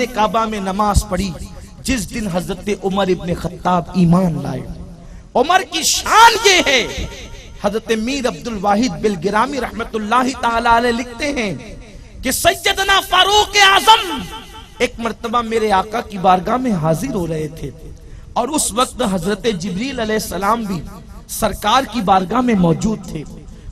نے کعبہ میں نماز پڑھی جس دن حضرت عمر ابن خطاب ایمان لائے۔ عمر کی شان یہ ہے، حضرت میر عبد الواحد بلگرامی رحمت اللہ تعالی علیہ لکھتے ہیں کہ سیدنا فاروق اعظم ایک مرتبہ میرے آقا کی بارگاہ میں حاضر ہو رہے تھے، اور اس وقت حضرت جبریل علیہ السلام بھی سرکار کی بارگاہ میں موجود تھے۔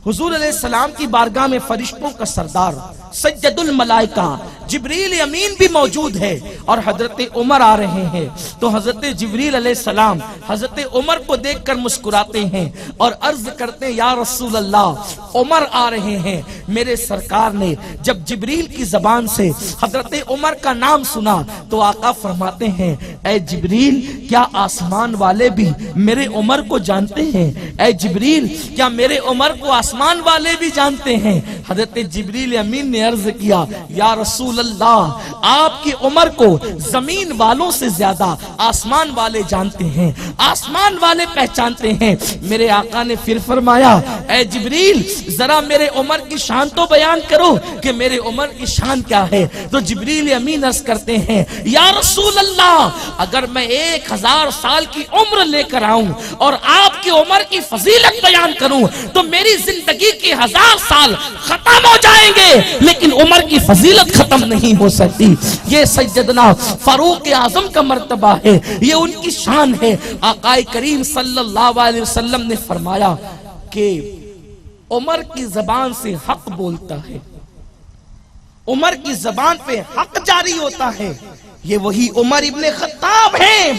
حضور علیہ السلام کی بارگاہ میں فرشتوں کا سردار سید الملائکہ جبریل امین بھی موجود ہے، اور حضرت عمر آ رہے ہیں تو حضرت جبریل علیہ السلام حضرت عمر کو دیکھ کر مسکراتے ہیں اور عرض کرتے ہیں یا رسول اللہ عمر آ رہے ہیں۔ میرے سرکار نے جب جبریل کی زبان سے حضرت عمر کا نام سنا تو آقا فرماتے ہیں اے جبریل کیا آسمان والے بھی میرے عمر کو جانتے ہیں؟ اے جبریل کیا میرے عمر کو آسمان والے بھی جانتے ہیں؟ حضرت جبریل امین نے عرض کیا یا رسول اللہ آپ کی عمر کو زمین والوں سے زیادہ آسمان والے جانتے ہیں، آسمان والے پہچانتے ہیں۔ میرے آقا نے پھر فرمایا اے جبریل ذرا میرے عمر کی شان تو بیان کرو کہ میرے عمر کی شان کیا ہے۔ تو جبریل امین عرض کرتے ہیں یا رسول اللہ اگر میں 1000 سال کی عمر لے کر آؤں اور آپ کی عمر کی فضیلت بیان کروں تو میری زندگی کے 1000 سال ختم ہو جائیں گے، لیکن عمر کی فضیلت ختم نہیں ہو سکتی۔ یہ سیدنا فاروق اعظم کا مرتبہ ہے، یہ ان کی شان ہے۔ آقا کریم صلی اللہ علیہ وسلم نے فرمایا کہ عمر کی زبان سے حق بولتا ہے، عمر کی زبان پہ حق جاری ہوتا ہے۔ یہ وہی عمر ابن خطاب ہیں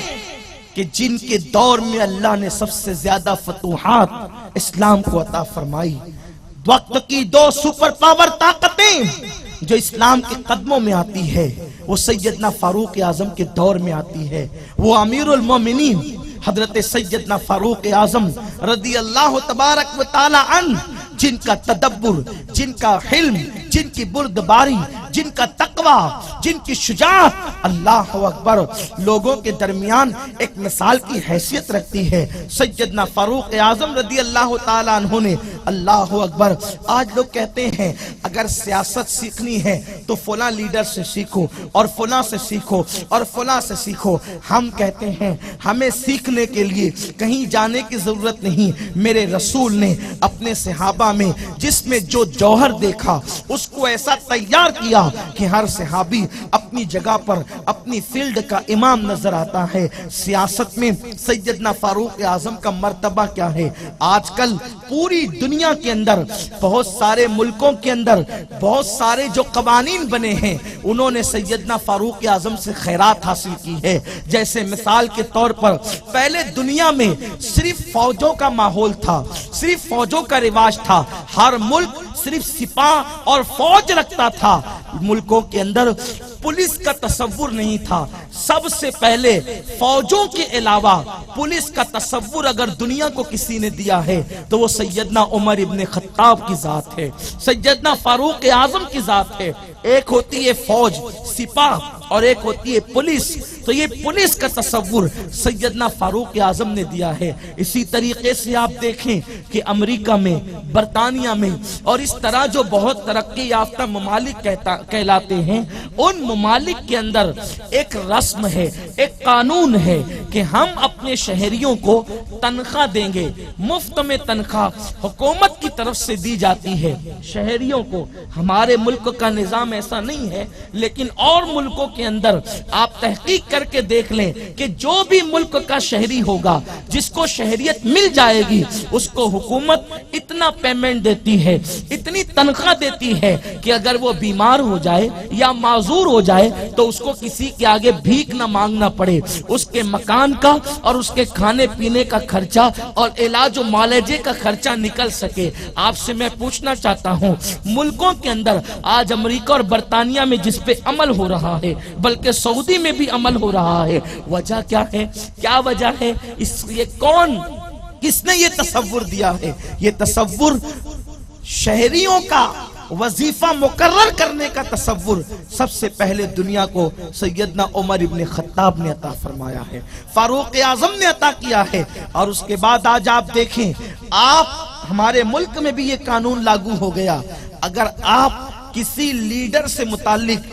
کہ جن کے دور میں اللہ نے سب سے زیادہ فتوحات اسلام کو عطا فرمائی۔ وقت کی 2 سپر پاور طاقتیں جو اسلام کے قدموں میں آتی ہے وہ سیدنا فاروق اعظم کے دور میں آتی ہے۔ وہ امیر المومنین حضرت سیدنا فاروق اعظم رضی اللہ تبارک و تعالی عنہ جن کا تدبر، جن کا حلم، جن کی بردباری، جن کا تقوی، جن کی شجاعت اللہ اکبر لوگوں کے درمیان ایک مثال کی حیثیت رکھتی ہے۔ سیدنا فاروق اعظم رضی اللہ تعالیٰ عنہ نے اللہ اکبر آج لوگ کہتے ہیں اگر سیاست سیکھنی ہے تو فلاں لیڈر سے سیکھو اور فلاں سے سیکھو اور فلاں سے سیکھو۔ ہم کہتے ہیں ہمیں سیکھنے کے لیے کہیں جانے کی ضرورت نہیں۔ میرے رسول نے اپنے صحابہ میں جس میں جو جوہر دیکھا اس کو ایسا تیار کیا کہ ہر صحابی اپنی جگہ پر اپنی فیلڈ کا امام نظر آتا ہے۔ سیاست میں سیدنا فاروق اعظم کا مرتبہ کیا ہے؟ آج کل پوری دنیا کے اندر بہت سارے ملکوں کے اندر بہت سارے جو قوانین بنے ہیں انہوں نے سیدنا فاروق اعظم سے خیرات حاصل کی ہے۔ جیسے مثال کے طور پر پہلے دنیا میں صرف فوجوں کا ماحول تھا، صرف فوجوں کا رواج تھا، ہر ملک صرف سپاہ اور فوج رکھتا تھا۔ ملکوں کے اندر پولیس کا تصور نہیں تھا۔ سب سے پہلے فوجوں کے علاوہ پولیس کا تصور اگر دنیا کو کسی نے دیا ہے تو وہ سیدنا عمر ابن خطاب کی ذات ہے، سیدنا فاروق اعظم کی ذات ہے۔ ایک ہوتی ہے فوج، سپاہ، اور ایک ہوتی ہے پولیس۔ تو یہ پولیس کا تصور سیدنا فاروق اعظم نے دیا ہے۔ اسی طریقے سے آپ دیکھیں کہ امریکہ میں، برطانیہ میں اور اس طرح جو بہت ترقی یافتہ ممالک کہلاتے ہیں ان ممالک کے اندر ایک رسم ہے، ایک قانون ہے کہ ہم اپنے شہریوں کو تنخواہ دیں گے، مفت میں تنخواہ حکومت کی طرف سے دی جاتی ہے شہریوں کو۔ ہمارے ملک کا نظام ایسا نہیں ہے، لیکن اور ملکوں کے اندر آپ تحقیق کر کے دیکھ لیں کہ جو بھی ملک کا شہری ہوگا جس کو شہریت مل جائے گی اس کو حکومت اتنا پیمنٹ دیتی ہے، اتنی تنخواہ دیتی ہے کہ اگر وہ بیمار ہو جائے یا معذور ہو جائے تو اس کو کسی کے آگے بھیک نہ مانگنا پڑے، اس کے مکان کا اور اس کے کھانے پینے کا خرچہ اور علاج و معالجے کا خرچہ نکل سکے۔ آپ سے میں پوچھنا چاہتا ہوں ملکوں کے اندر آج امریکہ اور برطانیہ میں جس پہ عمل ہو رہا ہے بلکہ سعودی میں بھی عمل ہو رہا ہے، وجہ کیا ہے؟ کیا وجہ ہے؟ اس لیے کس نے یہ تصور دیا ہے؟ یہ تصور شہریوں کا وظیفہ مقرر کرنے کا تصور سب سے پہلے دنیا کو سیدنا عمر ابن خطاب نے عطا فرمایا ہے، فاروق اعظم نے عطا کیا ہے۔ اور اس کے بعد آج آپ دیکھیں ہمارے ملک میں بھی یہ قانون لاگو ہو گیا، اگر آپ کسی لیڈر سے متعلق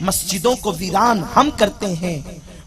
مسجدوں کو ویران ہم کرتے ہیں،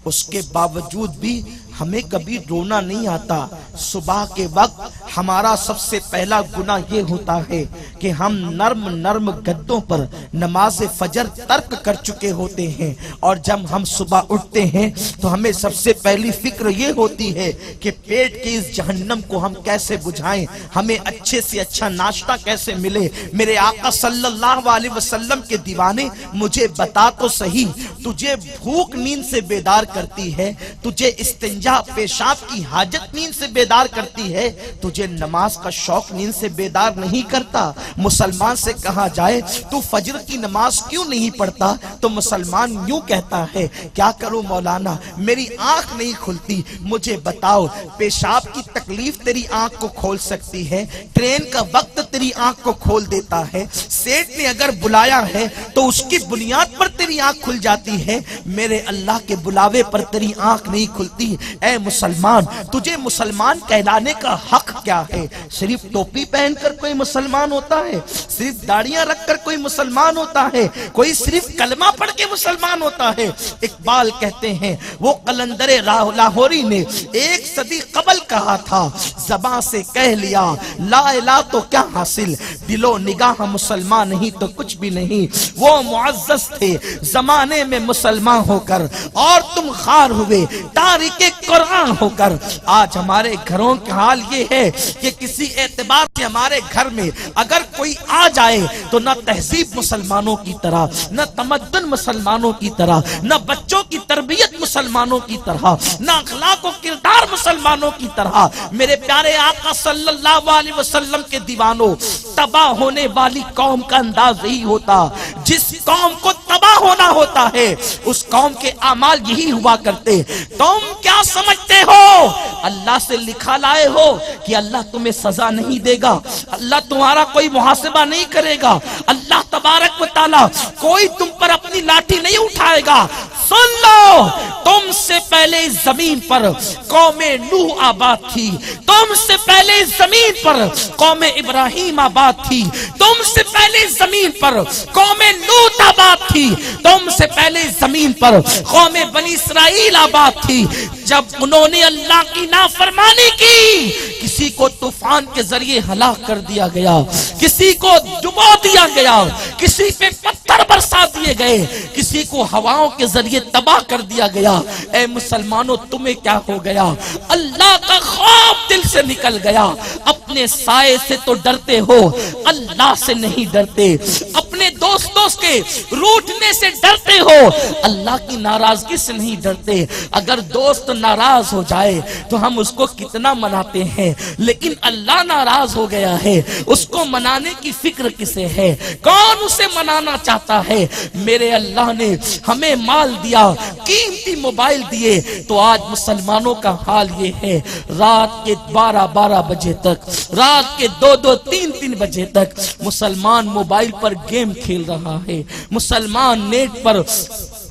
اس کے باوجود بھی ہمیں کبھی رونا نہیں آتا۔ صبح کے وقت ہمارا سب سے پہلا گناہ یہ ہوتا ہے کہ ہم نرم نرم گدوں پر نماز فجر ترک کر چکے ہوتے ہیں، اور جب ہم صبح اٹھتے ہیں تو ہمیں سب سے پہلی فکر یہ ہوتی ہے کہ پیٹ کے اس جہنم کو ہم کیسے بجھائیں، ہمیں اچھے سے اچھا ناشتہ کیسے ملے۔ میرے آقا صلی اللہ علیہ وسلم کے دیوانے، مجھے بتا تو صحیح، تجھے بھوک نیند سے بیدار کرتی ہے، تجھے استنجا پیشاب کی حاجت نیند سے بیدار کرتی ہے، تجھے نماز کا شوق نیند سے بیدار نہیں کرتا۔ مسلمان سے کہا جائے تو فجر کی نماز کیوں نہیں پڑھتا تو مسلمان یوں کہتا ہے، کیا کروں مولانا، میری آنکھ نہیں کھلتی۔ مجھے بتاؤ، پیشاب کی تکلیف تیری آنکھ کو کھول سکتی ہے، ٹرین کا وقت تیری آنکھ کو کھول دیتا ہے، سیٹ نے اگر بلایا ہے تو اس کی بنیاد پر تیری آنکھ کھل جاتی ہے، میرے اللہ کے بلاوے پر تیری آنکھ نہیں کھلتی۔ اے مسلمان، تجھے مسلمان کہلانے کا حق کیا ہے؟ صرف ٹوپی پہن کر کوئی مسلمان ہوتا ہے؟ صرف داڑیاں رکھ کر کوئی مسلمان ہوتا ہے؟ کوئی صرف کلمہ پڑھ کے مسلمان ہوتا ہے؟ اقبال کہتے ہیں، وہ قلندر لاہوری نے 1 صدی قبل کہا تھا، زباں سے کہہ لیا لا الہ تو کیا حاصل، دل و نگاہ مسلمان نہیں تو کچھ بھی نہیں۔ وہ معزز تھے زمانے میں مسلمان ہو کر، اور تم خار ہوئے تاریخ قرآن ہو کر۔ آج ہمارے گھروں کا حال یہ ہے کہ کسی اعتبار سے ہمارے گھر میں اگر کوئی آ جائے تو نہ تہذیب مسلمانوں کی طرح، نہ تمدن مسلمانوں کی طرح، نہ بچوں کی تربیت مسلمانوں کی طرح، نہ اخلاق و کردار مسلمانوں کی طرح۔ میرے پیارے آقا صلی اللہ علیہ وسلم کے دیوانوں، تباہ ہونے والی قوم کا انداز یہی ہوتا، جس قوم کو تباہ ہونا ہوتا ہے اس قوم کے اعمال یہی ہوا کرتے۔ تم کیا سمجھتے ہو اللہ سے لکھا لائے ہو کہ اللہ تمہیں سزا نہیں دے گا، اللہ تمہارا کوئی محاسبہ نہیں کرے گا، اللہ تبارک و تعالی کوئی تم پر اپنی لاٹھی نہیں اٹھائے گا۔ سن لو، تم سے پہلے اس زمین پر قوم نوح آباد تھی، تم سے پہلے اس زمین پر قوم ابراہیم آباد تھی، تم سے پہلے اس زمین پر قوم لوط آباد تھی، تم سے پہلے اس زمین پر قوم بنی اسرائیل آباد تھی۔ جب انہوں نے اللہ کی نافرمانی کی، کسی کو طوفان کے ذریعے ہلاک کر دیا گیا، کسی کو ڈبو دیا گیا، کسی پہ پتھر برسا دیے گئے، کسی کو ہواؤں کے ذریعے تباہ کر دیا گیا۔ اے مسلمانوں، تمہیں کیا ہو گیا؟ اللہ کا خوف دل سے نکل گیا۔ اپنے سائے سے تو ڈرتے ہو، اللہ سے نہیں ڈرتے۔ اپنے دوستوں کے روٹنے سے ڈرتے ہو، اللہ کی ناراضگی سے نہیں ڈرتے۔ اگر دوست ناراض ہو جائے تو ہم اس کو کتنا مناتے ہیں، لیکن اللہ ناراض ہو گیا ہے، اس کو منانے کی فکر کسے ہے؟ کون اسے منانا چاہتا ہے؟ میرے اللہ نے ہمیں مال دیا، قیمتی موبائل دیے، تو آج مسلمانوں کا حال یہ ہے، رات کے 12 بجے تک، رات کے 2 3 بجے تک مسلمان موبائل پر گیم کھیل رہا ہے، مسلمان نیٹ پر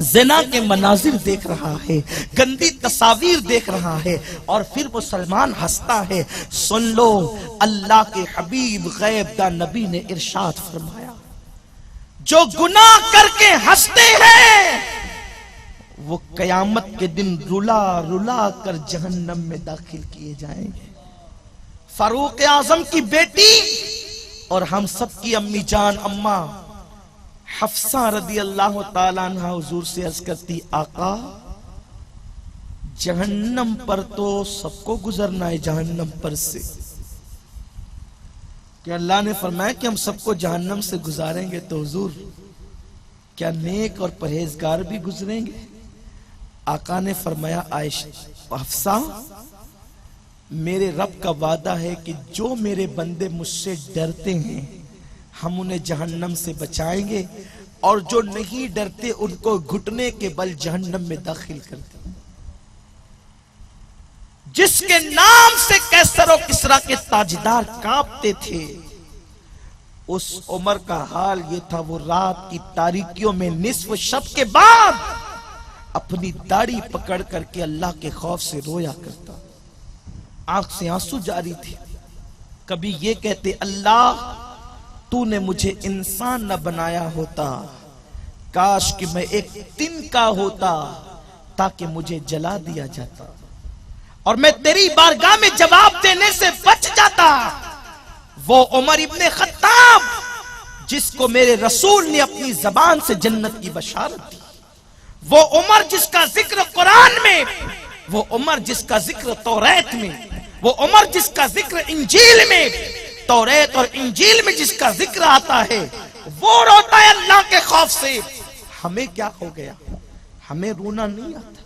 زنا کے مناظر دیکھ رہا ہے، گندی تصاویر دیکھ رہا ہے، اور پھر مسلمان ہنستا ہے۔ سن لو، اللہ کے حبیب غیب دا نبی نے ارشاد فرمایا، جو گناہ کر کے ہنستے ہیں وہ قیامت کے دن رلا رلا کر جہنم میں داخل کیے جائیں گے۔ فاروق اعظم کی بیٹی اور ہم سب کی امی جان اماں حفصہ رضی اللہ تعالیٰ عنہ حضور سے عرض کرتی، آقا جہنم پر تو سب کو گزرنا ہے، جہنم پر سے کہ اللہ نے فرمایا کہ ہم سب کو جہنم سے گزاریں گے، تو حضور کیا نیک اور پرہیزگار بھی گزریں گے؟ آقا نے فرمایا، عائشہ حفصہ، میرے رب کا وعدہ ہے کہ جو میرے بندے مجھ سے ڈرتے ہیں ہم انہیں جہنم سے بچائیں گے، اور جو نہیں ڈرتے ان کو گھٹنے کے بل جہنم میں داخل کر دیں۔ جس کے نام سے کیسر و کسرا کے تاجدار کانپتے تھے، اس عمر کا حال یہ تھا، وہ رات کی تاریکیوں میں نصف شب کے بعد اپنی داڑھی پکڑ کر کے اللہ کے خوف سے رویا کرتا، آنکھ سے آنسو جاری تھی۔ کبھی یہ کہتے، اللہ تو نے مجھے انسان نہ بنایا ہوتا، کاش کہ میں ایک دن کا ہوتا تاکہ مجھے جلا دیا جاتا اور میں تیری بارگاہ میں جواب دینے سے بچ جاتا۔ وہ عمر ابن خطاب جس کو میرے رسول نے اپنی زبان سے جنت کی بشارت دی، وہ عمر جس کا ذکر قرآن میں، وہ عمر جس کا ذکر توریت میں، وہ عمر جس کا ذکر انجیل میں، توریت اور انجیل میں جس کا ذکر آتا ہے، وہ روتا ہے اللہ کے خوف سے۔ ہمیں کیا ہو گیا؟ ہمیں رونا نہیں آتا۔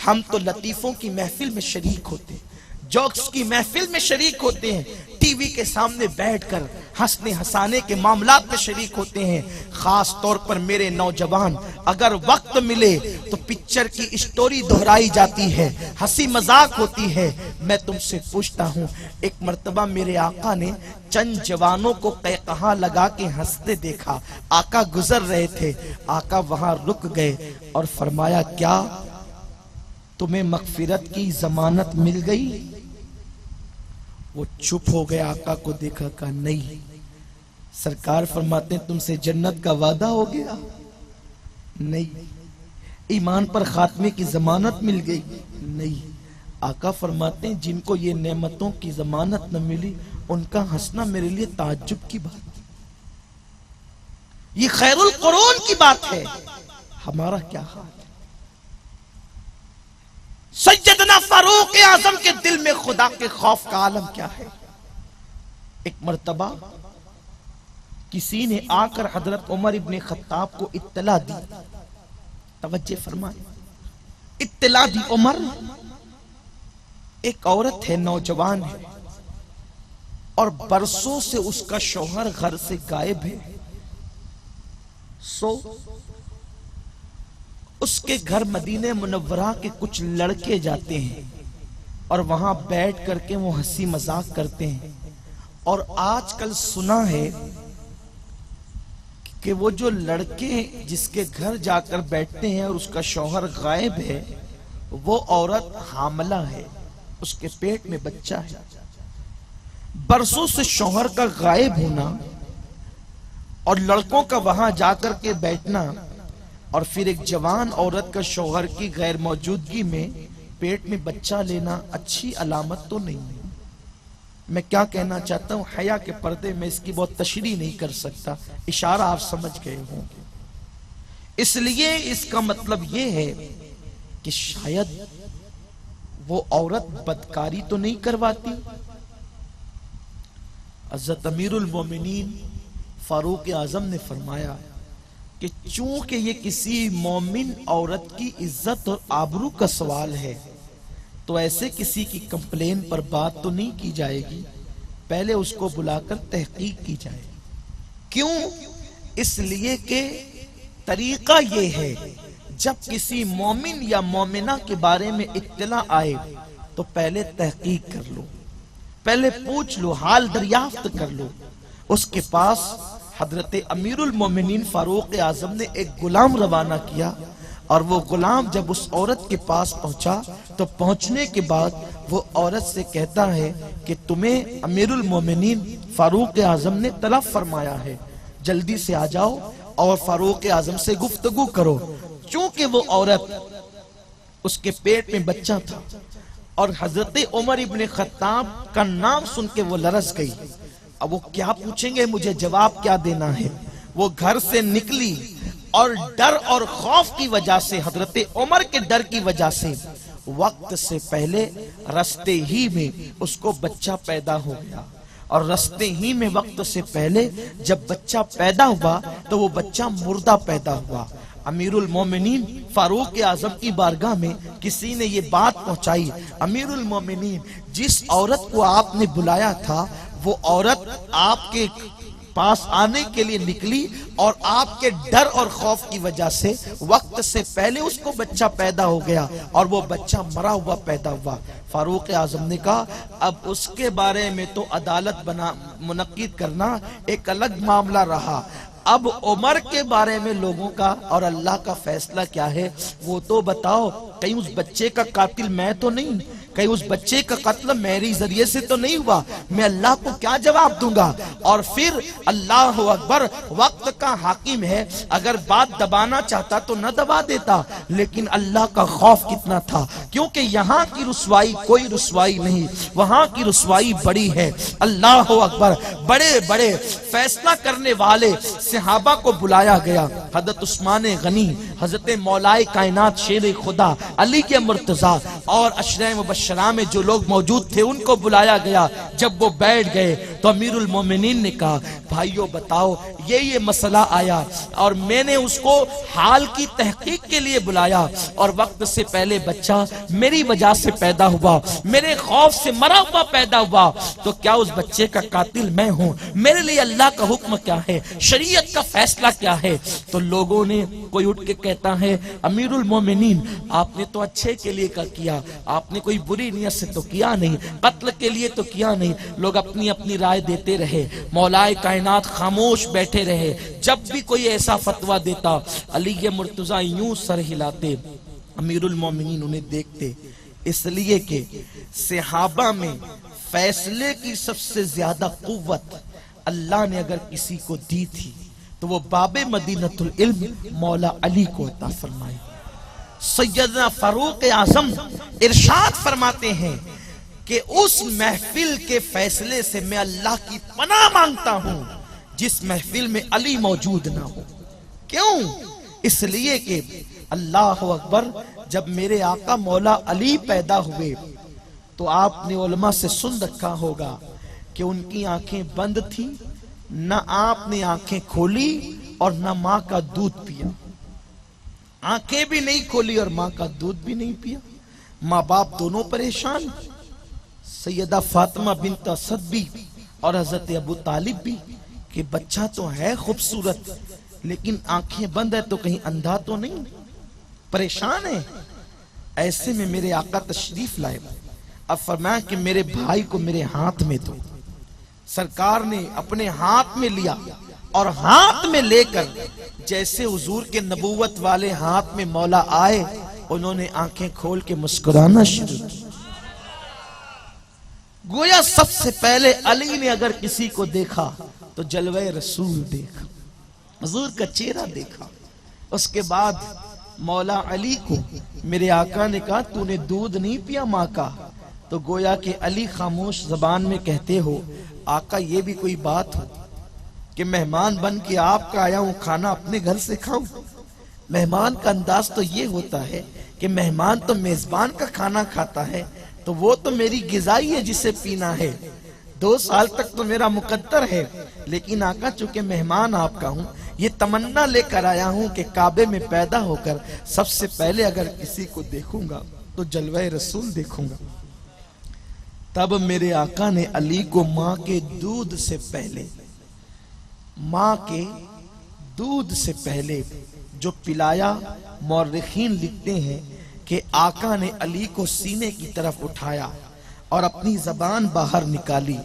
ہم تو لطیفوں کی محفل میں شریک ہوتے ہیں، جوکس کی محفل میں شریک ہوتے ہیں، ٹی وی کے سامنے بیٹھ کر ہنسنے ہسانے کے معاملات میں شریک ہوتے ہیں۔ خاص طور پر میرے نوجوان، اگر وقت ملے تو پکچر کی اسٹوری دہرائی جاتی ہے، ہنسی مذاق ہوتی ہے۔ میں تم سے پوچھتا ہوں، ایک مرتبہ میرے آقا نے چند جوانوں کو قہقہا لگا کے ہنستے دیکھا۔ آقا گزر رہے تھے، آقا وہاں رک گئے اور فرمایا، کیا تمہیں مغفرت کی ضمانت مل گئی؟ وہ چپ ہو گئے، آقا کو دیکھا، کہا نہیں۔ سرکار فرماتے ہیں تم سے جنت کا وعدہ ہو گیا؟ نہیں۔ ایمان پر خاتمے کی ضمانت مل گئی؟ نہیں۔ آقا فرماتے ہیں جن کو یہ نعمتوں کی ضمانت نہ ملی ان کا ہنسنا میرے لیے تعجب کی بات، یہ خیر القرون کی بات ہے۔ ہمارا کیا حال ہے؟ سیدنا فاروق اعظم کے دل میں خدا کے خوف کا عالم کیا ہے؟ ایک مرتبہ کسی نے آ کر حضرت عمر ابن خطاب کو اطلاع دی، توجہ فرمائیں، اطلاع دی، عمر ایک عورت ہے، نوجوان ہے اور برسوں سے اس کا شوہر گھر سے غائب ہے، اس کے گھر مدینہ منورہ کے کچھ لڑکے جاتے ہیں اور وہاں بیٹھ کر کے وہ ہنسی مذاق کرتے ہیں۔ اور آج کل سنا ہے کہ وہ جو لڑکے جس کے گھر جا کر بیٹھتے ہیں اور اس کا شوہر غائب ہے، وہ عورت حاملہ ہے، اس کے پیٹ میں بچہ ہے۔ برسوں سے شوہر کا غائب ہونا اور لڑکوں کا وہاں جا کر کے بیٹھنا اور پھر ایک جوان عورت کا شوہر کی غیر موجودگی میں پیٹ میں بچہ لینا اچھی علامت تو نہیں ہے۔ میں کیا کہنا چاہتا ہوں، حیا کے پردے میں اس کی بہت تشریح نہیں کر سکتا، اشارہ آپ سمجھ گئے ہوں گے۔ اس لیے اس کا مطلب یہ ہے کہ شاید وہ عورت بدکاری تو نہیں کرواتی۔ حضرت امیر المومنین فاروق اعظم نے فرمایا کہ چونکہ یہ کسی مومن عورت کی عزت اور آبرو کا سوال ہے تو ایسے کسی کی کمپلین پر بات تو نہیں کی جائے گی، پہلے اس کو بلا کر تحقیق کی جائے۔ کیوں؟ اس لیے کہ طریقہ یہ ہے، جب کسی مومن یا مومنہ کے بارے میں اطلاع آئے تو پہلے تحقیق کر لو، پہلے پوچھ لو، حال دریافت کر لو۔ اس کے پاس حضرت امیر المومنین فاروق اعظم نے ایک غلام روانہ کیا اور وہ غلام جب اس عورت کے پاس پہنچا تو پہنچنے کے بعد وہ عورت سے کہتا ہے کہ تمہیں امیر المومنین فاروق اعظم نے طلب فرمایا ہے، جلدی سے آ جاؤ اور فاروق اعظم سے گفتگو کرو۔ چونکہ وہ عورت اس کے پیٹ میں بچہ تھا اور حضرت عمر ابن خطاب کا نام سن کے وہ لرز گئی۔ اب وہ کیا پوچھیں گے، مجھے جواب کیا دینا ہے۔ وہ گھر سے نکلی اور ڈر اور خوف کی وجہ سے، حضرت عمر کے ڈر کی وجہ سے، وقت سے پہلے رستے ہی میں اس کو بچہ پیدا ہو گیا۔ اور رستے ہی میں وقت سے پہلے جب بچہ پیدا ہوا تو وہ بچہ مردہ پیدا ہوا۔ امیر المومنین فاروق اعظم کی بارگاہ میں کسی نے یہ بات پہنچائی، امیر المومنین جس عورت کو آپ نے بلایا تھا وہ عورت آپ کے پاس آنے کے لیے نکلی اور آپ کے ڈر اور خوف کی وجہ سے وقت سے پہلے اس کو بچہ پیدا ہو گیا اور وہ بچہ مرا ہوا پیدا ہوا۔ فاروق اعظم نے کہا اب اس کے بارے میں تو عدالت منعقد کرنا ایک الگ معاملہ رہا، اب عمر کے بارے میں لوگوں کا اور اللہ کا فیصلہ کیا ہے وہ تو بتاؤ، کہیں اس بچے کا قاتل میں تو نہیں، کہ اس بچے کا قتل میری ذریعے سے تو نہیں ہوا، میں اللہ کو کیا جواب دوں گا؟ اور پھر اللہ اکبر، وقت کا حاکم ہے، اگر بات دبانا چاہتا تو نہ دبا دیتا، لیکن اللہ کا خوف کتنا تھا، کیونکہ یہاں کی رسوائی کوئی رسوائی نہیں، وہاں کی رسوائی بڑی ہے۔ اللہ اکبر، بڑے بڑے فیصلہ کرنے والے صحابہ کو بلایا گیا، حضرت عثمان غنی، حضرت مولائے کائنات شیر خدا علی کے مرتضیٰ اور عشرہ مبشرہ میں جو لوگ موجود تھے ان کو بلایا گیا۔ جب وہ بیٹھ گئے تو امیر المومنین نے کہا بھائیو بتاؤ یہ مسئلہ آیا اور میں نے اس کو حال کی تحقیق کے لیے بلایا، اور وقت سے پہلے بچہ میری وجہ سے پیدا ہوا، میرے خوف سے مرا ہوا پیدا ہوا، تو کیا اس بچے کا قاتل میں ہوں؟ میرے لیے اللہ کا حکم کیا ہے، شریعت کا فیصلہ کیا ہے؟ تو لوگوں نے کوئی اٹھ کے کہتا ہے امیر المومنین آپ نے تو اچھے کے لیے کیا، آپ نے کوئی بری نیت سے تو کیا نہیں، قتل کے لیے تو کیا نہیں۔ لوگ اپنی اپنی رائے دیتے رہے، مولائے کائنات خاموش بیٹھے رہے۔ جب بھی کوئی ایسا فتویٰ دیتا علی مرتضیٰ یوں سر ہلاتے، امیر المومنین انہیں دیکھتے، اس لیے کہ صحابہ میں فیصلے کی سب سے زیادہ قوت اللہ نے اگر کسی کو دی تھی تو وہ باب مدینۃ العلم مولا علی کو عطا فرمائی۔ سیدنا فاروق اعظم ارشاد فرماتے ہیں کہ اس محفل کے فیصلے سے میں اللہ کی پناہ مانگتا ہوں جس محفل میں علی موجود نہ ہو۔ کیوں؟ اس لیے کہ اللہ اکبر، جب میرے آقا مولا علی پیدا ہوئے تو آپ نے علماء سے سن رکھا ہوگا کہ ان کی آنکھیں بند تھی، نہ آپ نے آنکھیں کھولی اور نہ ماں کا دودھ پیا، آنکھیں بھی نہیں کھولی اور ماں کا دودھ بھی نہیں پیا، ماں باپ دونوں پریشان، سیدہ فاطمہ بنت اسد بھی اور حضرت ابو طالب بھی، کہ بچہ تو ہے خوبصورت لیکن آنکھیں بند ہے تو کہیں اندھا تو نہیں، پریشان ہے۔ ایسے میں میرے آقا تشریف لائے، اب فرمایا کہ میرے بھائی کو میرے ہاتھ میں دو۔ سرکار نے اپنے ہاتھ میں لیا اور ہاتھ میں لے کر جیسے حضور کے نبوت والے ہاتھ میں مولا آئے، انہوں نے آنکھیں کھول کے مسکرانا شروع کی۔ گویا سب سے پہلے علی نے اگر کسی کو دیکھا تو جلوہ رسول دیکھا، حضور کا چہرہ دیکھا۔ اس کے بعد مولا علی کو میرے آقا نے کہا تو نے دودھ نہیں پیا ماں کا؟ تو گویا کہ علی خاموش زبان میں کہتے ہو آقا یہ بھی کوئی بات ہو کہ مہمان بن کے آپ کا آیا ہوں، کھانا اپنے گھر سے کھاؤں؟ مہمان کا انداز تو یہ ہوتا ہے کہ مہمان تو میزبان کا کھانا کھاتا ہے، تو وہ تو میری غذائی ہے جسے پینا ہے، 2 سال تک تو میرا مقدر ہے، لیکن آقا چونکہ مہمان آپ کا ہوں، یہ تمنا لے کر آیا ہوں کہ کعبے میں پیدا ہو کر سب سے پہلے اگر کسی کو دیکھوں گا تو جلوہ رسول دیکھوں گا۔ تب میرے آقا نے علی کو ماں کے دودھ سے پہلے جو پلایا، مورخین لکھتے ہیں کہ آقا نے علی کو سینے کی طرف اٹھایا اور اپنی زبان باہر نکالی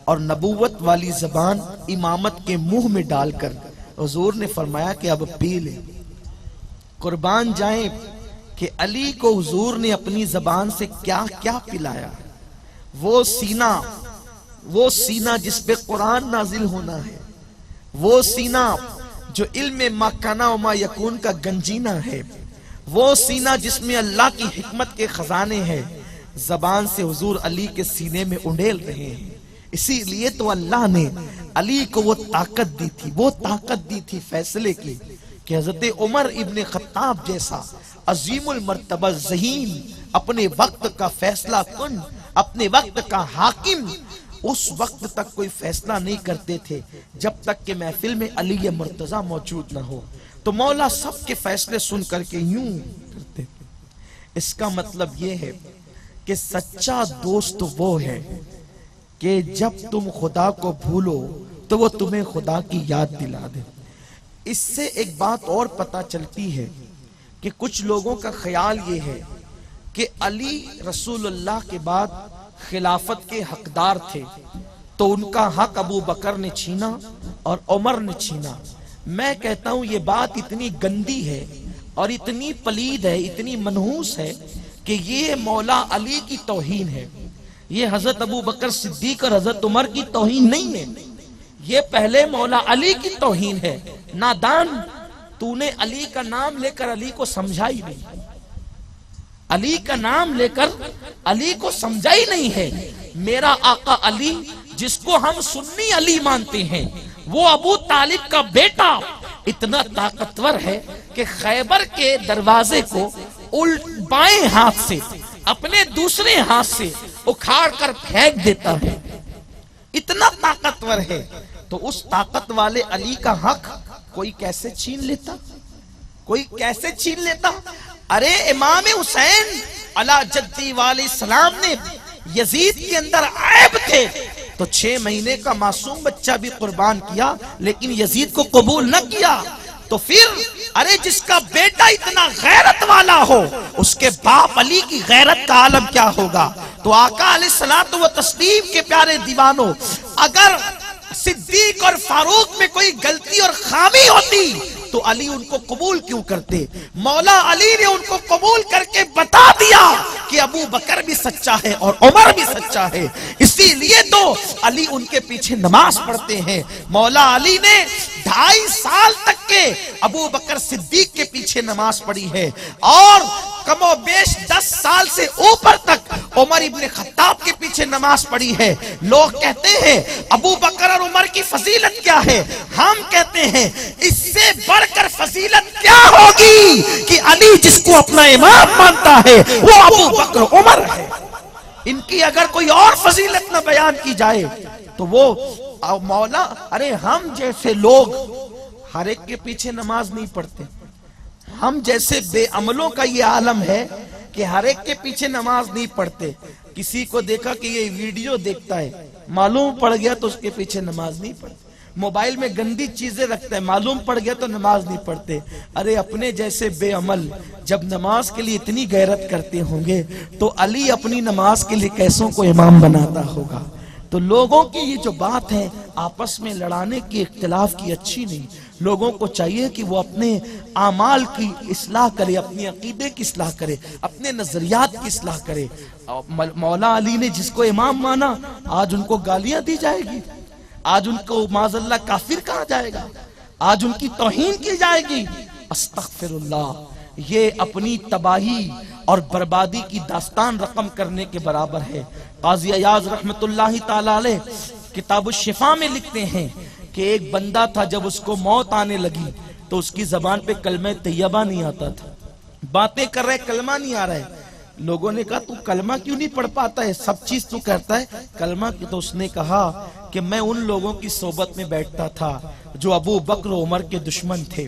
اور نبوت والی زبان امامت کے منہ میں ڈال کر حضور نے فرمایا کہ اب پی لے۔ قربان جائیں کہ علی کو حضور نے اپنی زبان سے کیا کیا پلایا۔ وہ سینہ جس پہ قرآن نازل ہونا ہے، وہ سینہ جو علم ما کان و ما یکون کا گنجینہ ہے، وہ سینہ جس میں اللہ کی حکمت کے خزانے ہیں، زبان سے حضور علی کے سینے میں انڈیل رہے ہیں۔ اسی لیے تو اللہ نے علی کو وہ طاقت دی تھی فیصلے کی کہ حضرت عمر ابن خطاب جیسا عظیم المرتبہ ذہین، اپنے وقت کا فیصلہ کن، اپنے وقت کا حاکم، اس وقت تک کوئی فیصلہ نہیں کرتے تھے جب تک کہ محفل میں علی مرتضیٰ موجود نہ ہو۔ تو مولا سب کے فیصلے سن کر کے یوں کرتے تھے۔ اس کا مطلب یہ ہے کہ سچا دوست وہ ہے کہ جب تم خدا کو بھولو تو وہ تمہیں خدا کی یاد دلا دے۔ اس سے ایک بات اور پتہ چلتی ہے کہ کچھ لوگوں کا خیال یہ ہے کہ علی رسول اللہ کے بعد خلافت کے حقدار تھے تو ان کا حق ابو بکر نے چھینا اور عمر نے چھینا۔ میں کہتا ہوں یہ بات اتنی گندی ہے اور اتنی پلید ہے، اتنی منحوس ہے کہ یہ مولا علی کی توہین ہے، یہ حضرت ابو بکر صدیق اور حضرت عمر کی توہین نہیں ہے، یہ پہلے مولا علی کی توہین ہے۔ نادان، تو نے علی کا نام لے کر علی کو سمجھا ہی نہیں، علی کا نام لے کر علی کو سمجھا ہی نہیں ہے۔ میرا آقا علی جس کو ہم سنی علی مانتے ہیں، وہ ابو طالب کا بیٹا اتنا طاقتور ہے کہ خیبر کے دروازے کو بائیں ہاتھ سے اپنے دوسرے ہاتھ سے اکھاڑ کر پھینک دیتا ہے، اتنا طاقتور ہے۔ تو اس طاقت والے علی کا حق کوئی کیسے چھین لیتا؟ کوئی کیسے چھین لیتا؟ ارے امام حسین علی جدی علیہ السلام نے یزید کے اندر عیب تھے تو 6 مہینے کا معصوم بچہ بھی قربان کیا، لیکن یزید کو قبول نہ کیا۔ تو پھر ارے جس کا بیٹا اتنا غیرت والا ہو، اس کے باپ علی کی غیرت کا عالم کیا ہوگا؟ تو آقا علیہ الصلوۃ والتسلیم کے پیارے دیوانوں، اگر صدیق اور فاروق میں کوئی غلطی اور خامی ہوتی تو علی ان کو قبول کیوں کرتے؟ مولا علی نے ان کو قبول کر کے بتا دیا کہ ابو بکر بھی سچا ہے اور عمر بھی سچا ہے، اسی لیے تو علی ان کے پیچھے نماز پڑھتے ہیں۔ مولا علی نے 2.5 سال تک کے ابو بکر صدیق کے پیچھے نماز پڑھی ہے، اور کم و بیش 10 سال سے اوپر تک عمر ابن خطاب کے پیچھے نماز پڑھی ہے۔ لوگ کہتے ہیں ابو بکر اور عمر کی فضیلت کیا ہے؟ ہم کہتے ہیں اس سے بڑھ کر فضیلت کیا ہوگی کہ علی جس کو اپنا امام مانتا ہے وہ ابو بکر عمر ہے۔ ان کی اگر کوئی اور فضیلت نہ بیان کی جائے تو وہ مولا، ارے ہم جیسے لوگ ہر ایک کے پیچھے نماز نہیں پڑھتے، ہم جیسے بے عملوں کا یہ عالم ہے کہ ہر ایک کے پیچھے نماز نہیں پڑھتے۔ کسی کو دیکھا کہ یہ ویڈیو دیکھتا ہے، معلوم پڑ گیا تو اس کے پیچھے نماز نہیں پڑھتے۔ موبائل میں گندی چیزیں رکھتا ہے، معلوم پڑ گیا تو نماز نہیں پڑھتے۔ ارے اپنے جیسے بے عمل جب نماز کے لیے اتنی غیرت کرتے ہوں گے تو علی اپنی نماز کے لیے کیسوں کو امام بناتا ہوگا؟ تو لوگوں کی یہ جو بات ہے آپس میں لڑانے کی، اختلاف کی، اچھی نہیں۔ لوگوں کو چاہیے کہ وہ اپنے اعمال کی اصلاح کرے، اپنی عقیدے کی اصلاح کرے، اپنے نظریات کی اصلاح کرے۔ مولا علی نے جس کو امام مانا، آج ان کو گالیاں دی جائے گی، آج ان کو معاذ اللہ کافر کہا جائے گا، آج ان کی توہین کی جائے گی۔ استغفر اللہ، یہ اپنی تباہی اور بربادی کی داستان رقم کرنے کے برابر ہے۔ قاضی ایاز رحمت اللہ تعالی علیہ کتاب الشفا میں لکھتے ہیں کہ ایک بندہ تھا، جب اس کو موت آنے لگی تو اس کی زبان پہ کلمہ طیبہ نہیں آتا تھا، باتیں کر رہے کلمہ نہیں آ رہا ہے۔ لوگوں نے کہا تو کلمہ کیوں نہیں پڑھ پاتا ہے، سب چیز تو کرتا ہے، کلمہ کی؟ تو اس نے کہا کہ میں ان لوگوں کی صحبت میں بیٹھتا تھا جو ابو بکر و عمر کے دشمن تھے،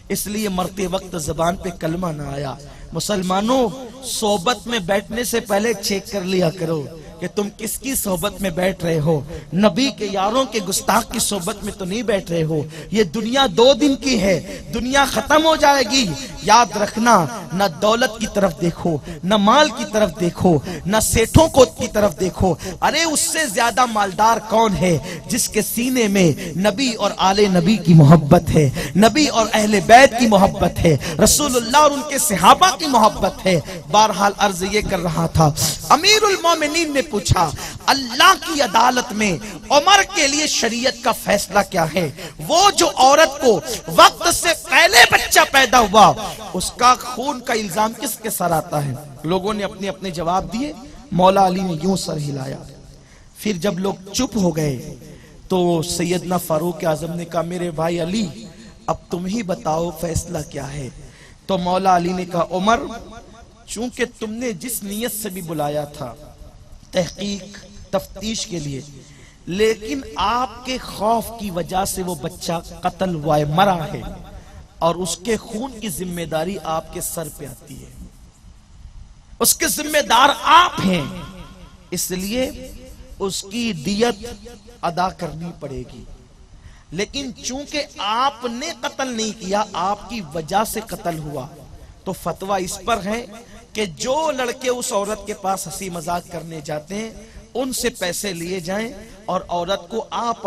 اس لیے مرتے وقت زبان پہ کلمہ نہ آیا۔ مسلمانوں، صحبت میں بیٹھنے سے پہلے چیک کر لیا کرو کہ تم کس کی صحبت میں بیٹھ رہے ہو۔ نبی کے یاروں کے گستاخ کی صحبت میں تو نہیں بیٹھ رہے ہو۔ یہ دنیا 2 دن کی ہے، دنیا ختم ہو جائے گی۔ یاد رکھنا، نہ دولت کی طرف دیکھو، نہ مال کی طرف دیکھو، نہ سیٹھوں کو کی طرف دیکھو۔ ارے اس سے زیادہ مالدار کون ہے؟ جس کے سینے میں نبی اور آل نبی کی محبت ہے، نبی اور اہل بیت کی محبت ہے، رسول اللہ اور ان کے صحابہ کی محبت ہے۔ بہرحال عرض یہ کر رہا تھا، امیر المومنین نے پوچھا اللہ کی عدالت میں عمر کے لیے شریعت کا فیصلہ کیا ہے؟ وہ جو عورت کو وقت سے پہلے بچہ پیدا ہوا، اس کا خون کا الزام کس کے سر آتا ہے؟ لوگوں نے اپنے اپنے جواب دیے۔ مولا علی نے یوں سر ہلایا۔ پھر جب لوگ چپ ہو گئے تو سیدنا فاروق اعظم نے کہا میرے بھائی علی، اب تم ہی بتاؤ فیصلہ کیا ہے؟ تو مولا علی نے کہا عمر، چونکہ تم نے جس نیت سے بھی بلایا تھا، تحقیق تفتیش کے لیے، لیکن آپ کے خوف کی وجہ سے وہ بچہ قتل ہوا ہے، مرا ہے، اور اس کے خون کی ذمہ داری آپ کے سر پہ آتی ہے، اس کے ذمہ دار آپ ہیں، اس لیے اس کی دیت ادا کرنی پڑے گی۔ لیکن چونکہ آپ نے قتل نہیں کیا، آپ کی وجہ سے قتل ہوا، تو فتویٰ اس پر ہے کہ جو لڑکے اس عورت کے پاس ہنسی مذاق کرنے جاتے ہیں ان سے پیسے لیے جائیں اور عورت کو آپ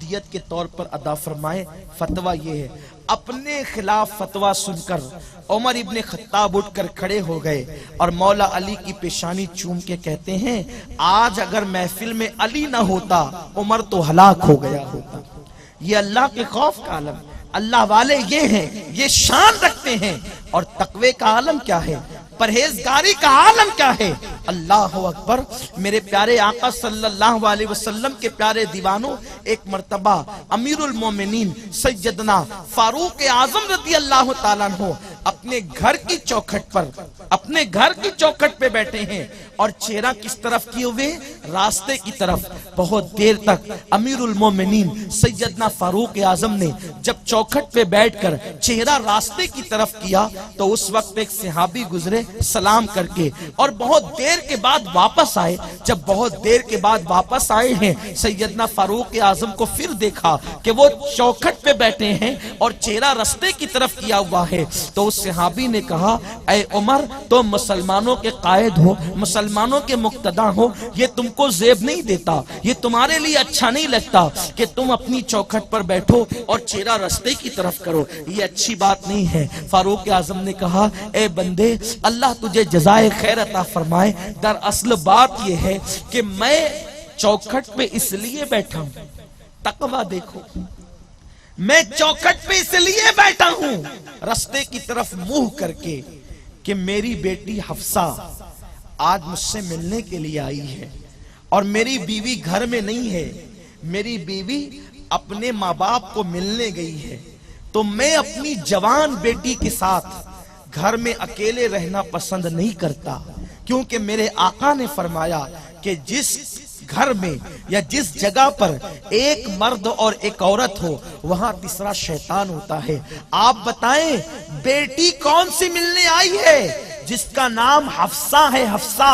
دیت کے طور پر ادا فرمائے۔ فتویٰ یہ ہے، اپنے خلاف فتویٰ سن کر عمر ابن خطاب اٹھ کر کھڑے ہو گئے اور مولا علی کی پیشانی چوم کے کہتے ہیں آج اگر محفل میں علی نہ ہوتا عمر تو ہلاک ہو گیا ہوتا۔ یہ اللہ کے خوف کا عالم، اللہ والے یہ ہیں، یہ شان رکھتے ہیں۔ اور تقوی کا عالم کیا ہے، پرہیزگاری کا عالم کیا ہے؟ اللہ اکبر۔ میرے پیارے آقا صلی اللہ علیہ وسلم کے پیارے دیوانوں، ایک مرتبہ امیر المومنین سیدنا فاروق اعظم رضی اللہ تعالیٰ عنہ اپنے گھر کی چوکھٹ پہ بیٹھے ہیں اور چہرہ کس طرف کیے ہوئے؟ راستے کی طرف۔ بہت دیر تک امیر المومنین سیدنا فاروق اعظم نے جب چوکھٹ پہ بیٹھ کر چہرہ راستے کی طرف کیا تو اس وقت ایک صحابی گزرے سلام کر کے اور بہت دیر کے بعد واپس آئے۔ جب بہت دیر کے بعد واپس آئے ہیں سیدنا فاروق اعظم کو پھر دیکھا کہ وہ چوکھٹ پہ بیٹھے ہیں اور چہرہ راستے کی طرف کیا ہوا ہے تو اس صحابی نے کہا اے عمر تم مسلمانوں کے قائد ہو، مسلمانوں کے مقتدا ہو، یہ تم کو زیب نہیں دیتا، یہ تمہارے لیے اچھا نہیں لگتا کہ تم اپنی چوکھٹ پر بیٹھو اور چہرہ راستے کی طرف کرو، یہ اچھی بات نہیں ہے۔ فاروق اعظم نے کہا اے بندے اللہ تجھے جزائے خیر عطا فرمائے، دراصل بات یہ ہے کہ میں چوکھٹ پہ اس لیے بیٹھا ہوں، تقویٰ دیکھو، میں چوکھٹ پہ اس لیے بیٹھا ہوں راستے کی طرف منہ کر کے کہ میری بیٹی حفصہ آج مجھ سے ملنے کے لیے آئی ہے اور میری بیوی گھر میں نہیں ہے، میری بیوی اپنے ماں باپ کو ملنے گئی ہے، تو میں اپنی جوان بیٹی کے ساتھ گھر میں اکیلے رہنا پسند نہیں کرتا، کیونکہ میرے آقا نے فرمایا کہ جس گھر میں یا جس جگہ پر ایک مرد اور ایک عورت ہو وہاں تیسرا شیطان ہوتا ہے۔ آپ بتائیں بیٹی کون سی ملنے آئی ہے؟ جس کا نام حفصہ ہے، حفصہ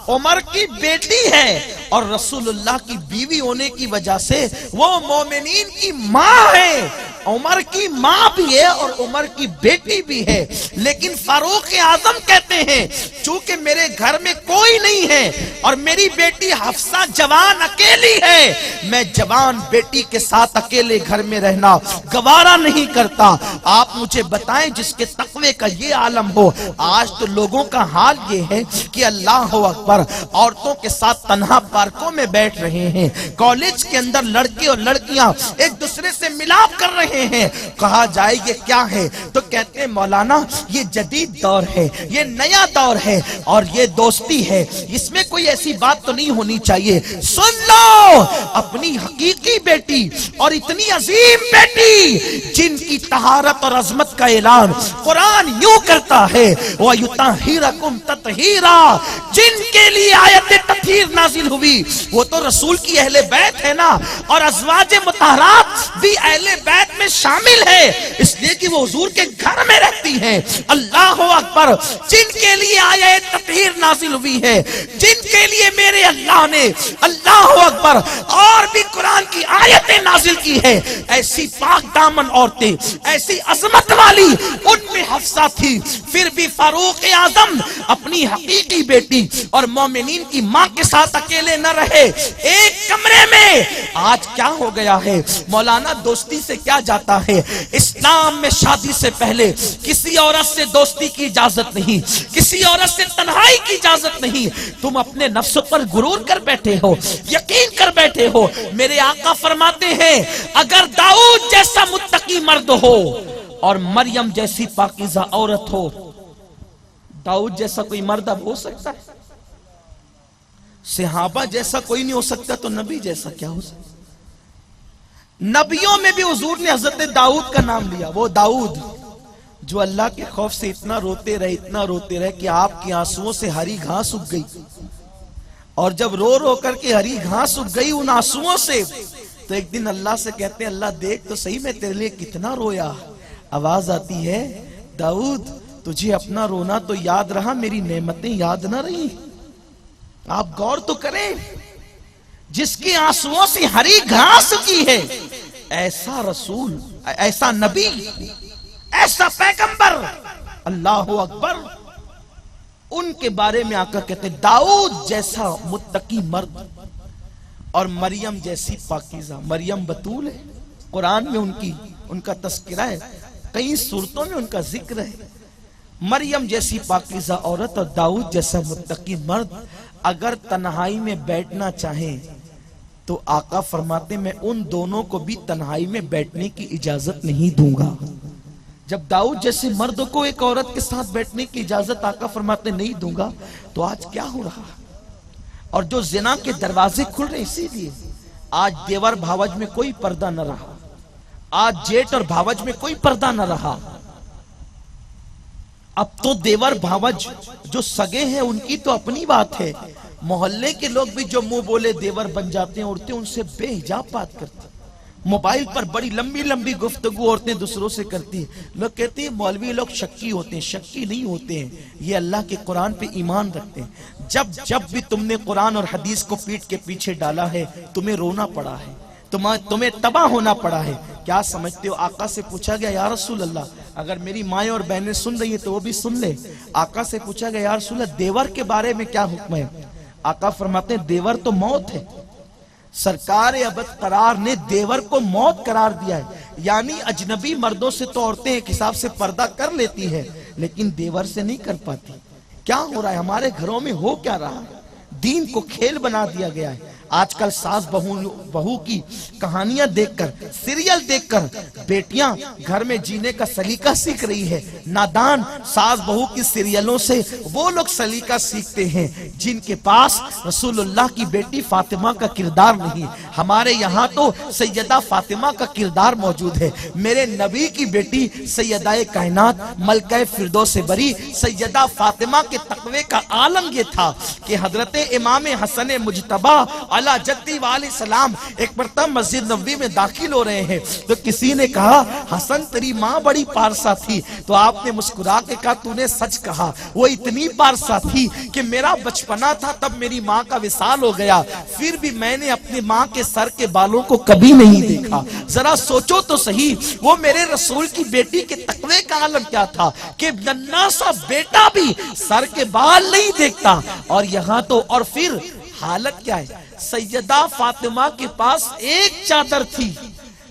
عمر کی بیٹی ہے اور رسول اللہ کی بیوی ہونے کی وجہ سے وہ مومنین کی ماں ہے، عمر کی ماں بھی ہے اور عمر کی بیٹی بھی ہے۔ لیکن فاروق اعظم کہتے ہیں چونکہ میرے گھر میں کوئی نہیں ہے اور میری بیٹی حفصہ جوان اکیلی ہے، میں جوان بیٹی کے ساتھ اکیلے گھر میں رہنا گوارا نہیں کرتا۔ آپ مجھے بتائیں جس کے تقوی کا یہ عالم ہو، آج تو لوگوں کا حال یہ ہے کہ اللہ اکبر عورتوں کے ساتھ تنہا پارکوں میں بیٹھ رہے ہیں، کالج کے اندر لڑکے اور لڑکیاں ایک دوسرے سے ملاپ کر رہے ہیں، کہا جائے یہ کیا ہے تو کہتے ہیں مولانا یہ جدید دور ہے، یہ نیا دور ہے اور یہ دوستی ہے، اس میں کوئی ایسی بات تو نہیں ہونی چاہیے۔ سن لو اپنی حقیقی بیٹی اور اتنی عظیم بیٹی جن کی طہارت اور عظمت کا اعلان قرآن یوں کرتا ہے وَيُطَهِّرَكُمْ تَطْهِيرًا، جن کے لیے آیت تطہیر نازل ہوئی وہ تو رسول کی اہل بیت ہے نا، اور ازواج مطہرات بھی اہل بیت میں شامل ہے اس لیے کہ وہ حضور کے گھر میں رہتی ہیں۔ اللہ اکبر، جن کے لیے آیت تطہیر نازل ہوئی ہے، جن کے لیے میرے اللہ نے اللہ اکبر اور بھی قرآن کی آیتیں نازل کی ہے، ایسی پاک دامن عورتیں، ایسی عظمت والی ان میں حفصہ تھی، پھر بھی فاروق اعظم اپنی حقیقی بیٹی اور مومنین کی ماں کے ساتھ اکیلے نہ رہے ایک کمرے میں۔ آج کیا ہو گیا ہے مولانا، دوستی سے کیا جاتا ہے؟ اسلام میں شادی سے پہلے کسی عورت سے دوستی کی اجازت نہیں، کسی عورت سے تنہائی کی اجازت نہیں۔ تم اپنے نفس پر غرور کر بیٹھے ہو، یقین کر بیٹھے ہو۔ میرے آقا فرماتے ہیں اگر داؤد جیسا متقی مرد ہو اور مریم جیسی پاکیزہ عورت ہو، داؤد جیسا کوئی مرد اب ہو سکتا ہے؟ صحابہ جیسا کوئی نہیں ہو سکتا تو نبی جیسا کیا ہو سکتا؟ نبیوں میں بھی حضور نے حضرت داؤد کا نام لیا، وہ داؤد جو اللہ کے خوف سے اتنا روتے رہے کہ آپ کی آنسوؤں سے ہری گھاس اگ گئی، اور جب رو رو کر کے ہری گھاس اگ گئی ان آنسوؤں سے تو ایک دن اللہ سے کہتے ہیں اللہ دیکھ تو صحیح میں تیرے لیے کتنا رویا۔ آواز آتی ہے داؤد تجھے اپنا رونا تو یاد رہا، میری نعمتیں یاد نہ رہی۔ آپ غور تو کریں، جس کی آنسوؤں سے ہری گھاس کی ہے، ایسا رسول، ایسا نبی، ایسا پیغمبر، اللہ اکبر، ان کے بارے میں آقا کہتے ہیں داؤد جیسا متقی مرد اور مریم جیسی پاکیزہ، مریم بطول ہے، قرآن میں ان کا تذکرہ ہے، کئی صورتوں میں ان کا ذکر ہے۔ مریم جیسی پاکیزہ عورت اور داؤد جیسا متقی مرد اگر تنہائی میں بیٹھنا چاہیں تو آقا فرماتے میں ان دونوں کو بھی تنہائی میں بیٹھنے کی اجازت نہیں دوں گا۔ جب داؤد جیسے مرد کو ایک عورت کے ساتھ بیٹھنے کی اجازت آقا فرماتے نہیں دوں گا تو آج کیا ہو رہا ہے؟ اور جو زنا کے دروازے کھل رہے اسی لیے آج دیور بھاوج میں کوئی پردہ نہ رہا، آج جیٹ اور بھاوج میں کوئی پردہ نہ رہا۔ اب تو دیور بھاوج جو سگے ہیں ان کی تو اپنی بات ہے، محلے کے لوگ بھی جو منہ بولے دیور بن جاتے ہیں، عورتیں ان سے بے حجاب بات کرتی ہیں، موبائل پر بڑی لمبی لمبی گفتگو عورتیں دوسروں سے کرتی ہیں۔ لوگ کہتے ہیں مولوی لوگ شکی ہوتے ہیں، شکی نہیں ہوتے ہیں، یہ اللہ کے قرآن پہ ایمان رکھتے ہیں۔ جب بھی تم نے قرآن اور حدیث کو پیٹ کے پیچھے ڈالا ہے تمہیں رونا پڑا ہے، تمہیں تباہ ہونا پڑا ہے۔ کیا سمجھتے ہو؟ آقا سے پوچھا گیا یا رسول اللہ، اگر میری مائیں اور بہنیں سن رہی ہیں تو وہ بھی سن لے۔ آقا سے پوچھا گیا یا رسول اللہ دیور کے بارے میں کیا حکم ہے؟ آقا فرماتے ہیں دیور تو موت ہے، سرکار ابد قرار نے دیور کو موت قرار دیا ہے، یعنی اجنبی مردوں سے تو عورتیں ایک حساب سے پردہ کر لیتی ہیں لیکن دیور سے نہیں کر پاتی۔ کیا ہو رہا ہے ہمارے گھروں میں؟ ہو کیا رہا ہے؟ دین کو کھیل بنا دیا گیا ہے۔ آج کل ساس بہو کی کہانیاں دیکھ کر، سیریل دیکھ کر بیٹیاں گھر میں جینے کا سلیقہ سیکھ رہی ہے۔ نادان ساس بہو کی سیریلوں سے وہ لوگ سلیقہ سیکھتے ہیں جن کے پاس رسول اللہ کی بیٹی فاطمہ کا کردار نہیں۔ ہمارے یہاں تو سیدہ فاطمہ کا کردار موجود ہے۔ میرے نبی کی بیٹی سیدہ کائنات ملکہ فردوس بری سیدہ فاطمہ کے تقوی کا عالم یہ تھا کہ حضرت امام حسن مجتبی علی جدی علیہ السلام ایک مرتبہ مسجد نبوی میں داخل ہو رہے ہیں تو کسی نے کہا حسن تیری ماں بڑی پارسا تھی، تو آپ نے مسکرا کے کہا تو نے سچ کہا، وہ اتنی پارسا تھی کہ میرا بچپنا تھا تب میری ماں کا وصال ہو گیا، پھر بھی میں نے اپنی ماں کے سر کے بالوں کو کبھی نہیں دیکھا۔ ذرا سوچو تو صحیح، وہ میرے رسول کی بیٹی کے تقوی کا عالم کیا تھا کہ ننھا سا بیٹا بھی سر کے بال نہیں دیکھتا، اور یہاں تو اور پھر حالت کیا ہے؟ سیدہ فاطمہ کے پاس ایک چادر تھی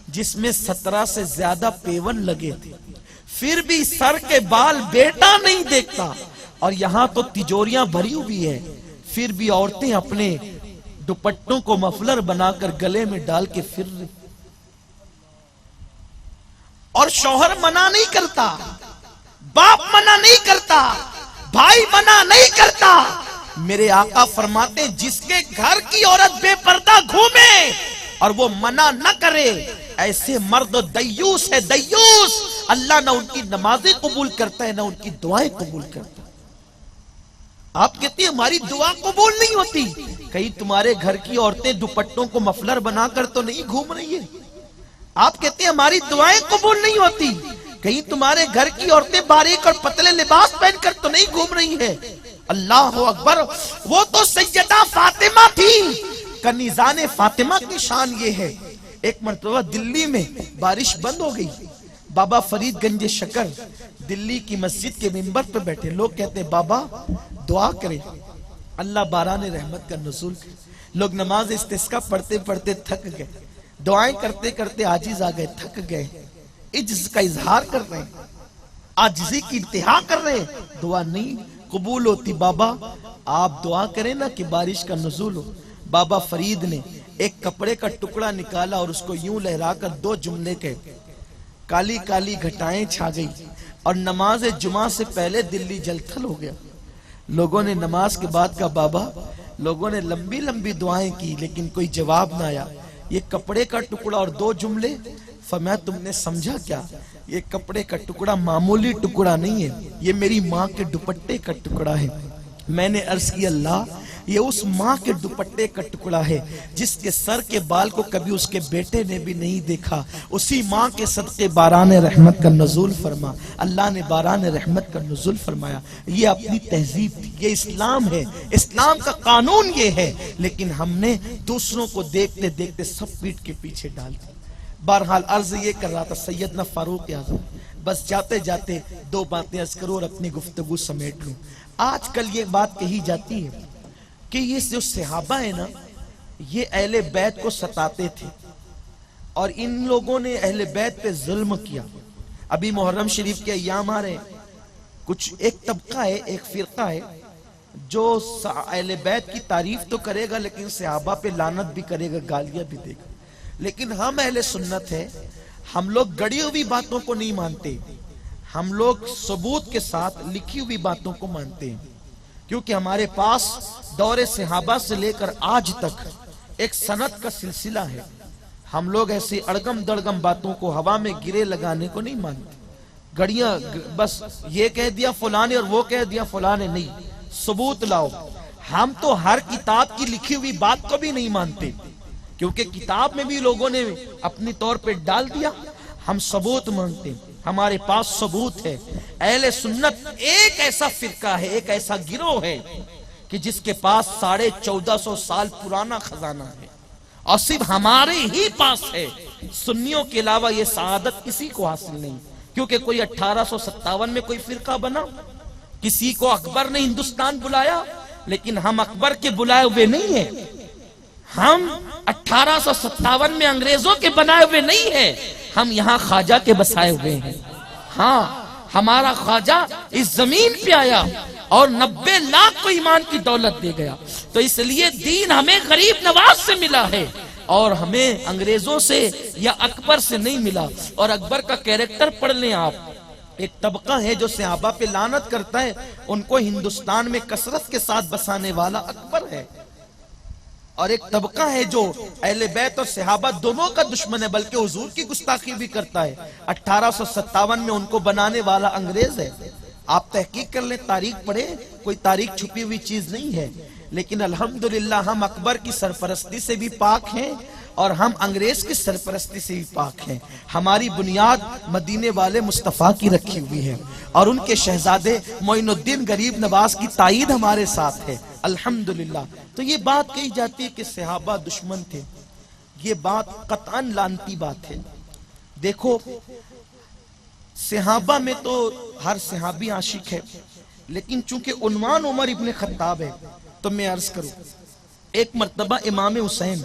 جس میں 17 سے زیادہ پیون لگے تھے، پھر بھی سر کے بال بیٹا نہیں دیکھتا، اور یہاں تو تجوریاں بھری ہوئی ہے، پھر بھی عورتیں اپنے دوپٹوں کو مفلر بنا کر گلے میں ڈال کے پھر رہی، اور شوہر منع نہیں کرتا، باپ منع نہیں کرتا، بھائی منع نہیں کرتا۔ میرے آقا فرماتے ہیں جس کے گھر کی عورت بے پردہ گھومے اور وہ منع نہ کرے، ایسے مرد دیوس ہے، دیوس۔ اللہ نہ ان کی نمازیں قبول کرتا ہے نہ ان کی دعائیں قبول کرتا ہے۔ آپ کہتے ہیں ہماری دعا قبول نہیں ہوتی، کہیں تمہارے گھر کی عورتیں دوپٹوں کو مفلر بنا کر تو نہیں گھوم رہی ہے؟ آپ کہتے ہیں ہماری دعائیں قبول نہیں ہوتی، کہیں تمہارے گھر کی عورتیں باریک اور پتلے لباس پہن کر تو نہیں گھوم رہی ہیں؟ اللہ اکبر، وہ تو سیدہ فاطمہ تھی۔ کنیزان فاطمہ کی شان یہ ہے، ایک مرتبہ دلی میں بارش بند ہو گئی، بابا فرید گنج شکر دلی کی مسجد کے منبر پر بیٹھے، لوگ کہتے ہیں بابا دعا کریں اللہ باران رحمت کا نزول کرے۔ لوگ نماز استسقا پڑھتے پڑھتے تھک گئے، دعائیں کرتے کرتے عاجز آ گئے، تھک گئے، عجز کا اظہار کر رہے ہیں، عاجزی کی انتہا کر رہے ہیں، دعا نہیں قبول ہوتی۔ بابا آپ دعا کریں نا کہ بارش کا نزول ہو۔ بابا فرید نے ایک کپڑے کا ٹکڑا نکالا اور اس کو یوں لہرا کر 2 جملے کہے، کالی کالی گھٹائیں چھا گئی، اور نماز جمعہ سے پہلے دلی جل تھل ہو گیا۔ لوگوں نے نماز کے بعد کہا بابا، لوگوں نے لمبی لمبی دعائیں کی لیکن کوئی جواب نہ آیا، یہ کپڑے کا ٹکڑا اور 2 جملے؟ فرمایا تم نے سمجھا کیا؟ یہ کپڑے کا ٹکڑا معمولی ٹکڑا نہیں ہے، یہ میری ماں کے دوپٹے کا ٹکڑا ہے۔ میں نے عرض کی اللہ، یہ اس ماں کے دوپٹے کا ٹکڑا ہے جس کے سر کے بال کو کبھی اس کے بیٹے نے بھی نہیں دیکھا، اسی ماں کے صدقے باران رحمت کا نزول فرما۔ اللہ نے باران رحمت کا نزول فرمایا۔ یہ اپنی تہذیب تھی، یہ اسلام ہے، اسلام کا قانون یہ ہے، لیکن ہم نے دوسروں کو دیکھتے دیکھتے سب پیٹ کے پیچھے ڈال دی۔ بہرحال عرض یہ کر رہا تھا سیدنا فاروق اعظم، بس جاتے جاتے 2 باتیں عرض کروں اور اپنی گفتگو سمیٹ لوں۔ آج کل یہ بات کہی جاتی ہے کہ یہ جو صحابہ ہیں نا، یہ اہل بیت کو ستاتے تھے اور ان لوگوں نے اہل بیت پہ ظلم کیا. ابھی محرم شریف کے ایام آ رہے ہیں, کچھ ایک طبقہ ہے, ایک فرقہ ہے جو اہل بیت کی تعریف تو کرے گا لیکن صحابہ پہ لعنت بھی کرے گا, گالیاں بھی دے گا. لیکن ہم اہل سنت ہیں, ہم لوگ گڑی ہوئی باتوں کو نہیں مانتے, ہم لوگ ثبوت کے ساتھ لکھی ہوئی باتوں کو مانتے ہیں, کیونکہ ہمارے پاس دور صحابہ سے لے کر آج تک ایک سند کا سلسلہ ہے. ہم لوگ ایسی اڑگم دڑگم باتوں کو ہوا میں گرے لگانے کو نہیں مانتے. گڑیاں بس یہ کہہ دیا فلانے اور وہ کہہ دیا فلانے, نہیں, ثبوت لاؤ. ہم تو ہر کتاب کی لکھی ہوئی بات کو بھی نہیں مانتے, کیونکہ کتاب میں بھی لوگوں نے اپنی طور پہ ڈال دیا. ہم ثبوت مانگتے ہیں, ہمارے پاس ثبوت ہے. اہل سنت ایک ایسا فرقہ ہے, ایک ایسا گروہ ہے کہ جس کے پاس 1450 سال پرانا خزانہ ہے, اور صرف ہمارے ہی پاس ہے. سنیوں کے علاوہ یہ سعادت کسی کو حاصل نہیں, کیونکہ کوئی 1857 میں کوئی فرقہ بنا, کسی کو اکبر نے ہندوستان بلایا, لیکن ہم اکبر کے بلائے ہوئے نہیں ہیں. ہم 1857 میں انگریزوں کے بنائے ہوئے نہیں ہیں, ہم یہاں خواجہ کے بسائے ہوئے ہیں. ہاں, ہمارا خواجہ اس زمین پہ آیا اور 90 لاکھ کو ایمان کی دولت دے گیا. تو اس لیے دین ہمیں غریب نواز سے ملا ہے, اور ہمیں انگریزوں سے یا اکبر سے نہیں ملا. اور اکبر کا کیریکٹر پڑھ لیں آپ. ایک طبقہ ہے جو صحابہ پہ لعنت کرتا ہے, ان کو ہندوستان میں کثرت کے ساتھ بسانے والا اکبر ہے. اور ایک طبقہ ہے جو اہل بیت اور صحابہ دونوں کا دشمن ہے, بلکہ حضور کی گستاخی بھی کرتا ہے. 1857 میں ان کو بنانے والا انگریز ہے. آپ تحقیق کر لیں, تاریخ پڑھیں, کوئی تاریخ چھپی ہوئی چیز نہیں ہے. لیکن الحمدللہ ہم اکبر کی سرپرستی سے بھی پاک ہیں, اور ہم انگریز کی سرپرستی سے بھی پاک ہیں. ہماری بنیاد مدینے والے مصطفیٰ کی رکھی ہوئی ہے, اور ان کے شہزادے معین الدین غریب نواز کی تائید ہمارے ساتھ ہے الحمدللہ. تو یہ بات کہی جاتی ہے کہ صحابہ دشمن تھے, یہ بات قطعاً لعنتی بات ہے. دیکھو, صحابہ میں تو ہر صحابی عاشق ہے, لیکن چونکہ عنوان عمر ابن خطاب ہے تو میں عرض کروں. ایک مرتبہ امام حسین